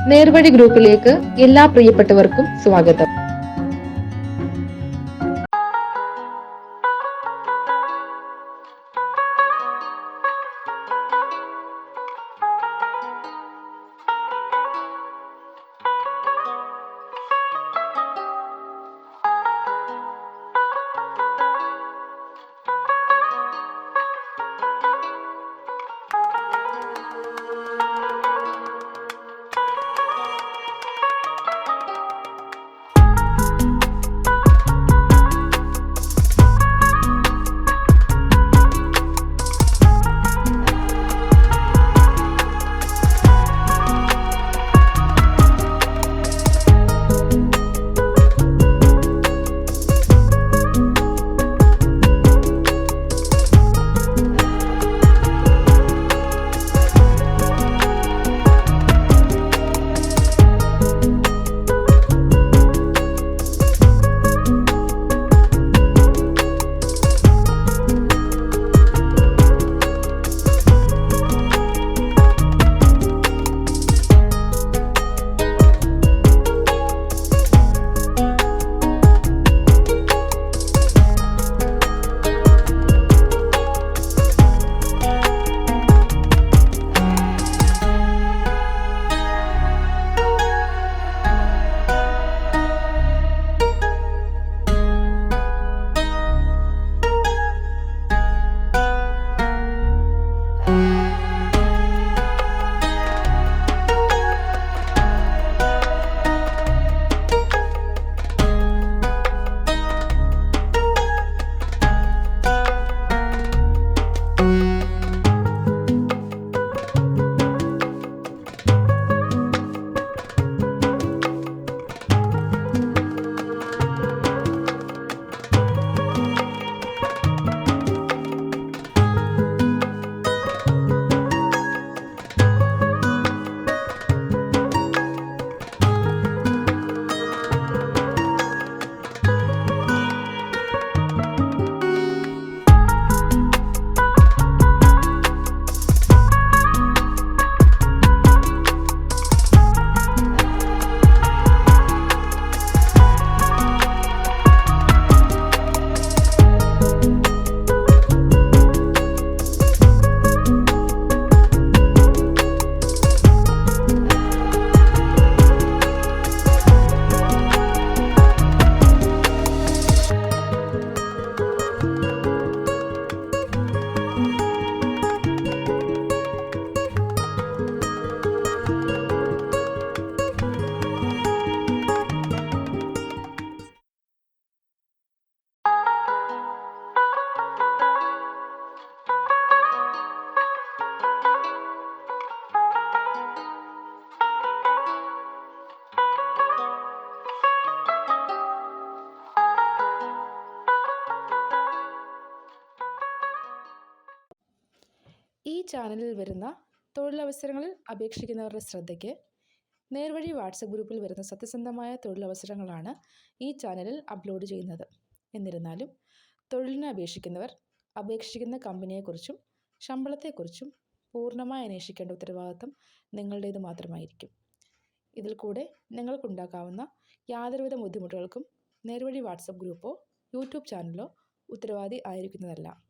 നേർവഴി ഗ്രൂപ്പിലേക്ക് എല്ലാ പ്രിയപ്പെട്ടവർക്കും സ്വാഗതം. ഈ ചാനലിൽ വരുന്ന തൊഴിലവസരങ്ങളിൽ അപേക്ഷിക്കുന്നവരുടെ ശ്രദ്ധയ്ക്ക് നേർവഴി വാട്സപ്പ് ഗ്രൂപ്പിൽ വരുന്ന സത്യസന്ധമായ തൊഴിലവസരങ്ങളാണ് ഈ ചാനലിൽ അപ്ലോഡ് ചെയ്യുന്നത്. എന്നിരുന്നാലും തൊഴിലിന് അപേക്ഷിക്കുന്നവർ അപേക്ഷിക്കുന്ന കമ്പനിയെക്കുറിച്ചും ശമ്പളത്തെക്കുറിച്ചും പൂർണ്ണമായി അന്വേഷിക്കേണ്ട ഉത്തരവാദിത്തം നിങ്ങളുടേത് മാത്രമായിരിക്കും. ഇതിൽ കൂടെ നിങ്ങൾക്കുണ്ടാക്കാവുന്ന യാതൊരുവിധ ബുദ്ധിമുട്ടുകൾക്കും നേർവഴി വാട്സപ്പ് ഗ്രൂപ്പോ യൂട്യൂബ് ചാനലോ ഉത്തരവാദി ആയിരിക്കുന്നതല്ല.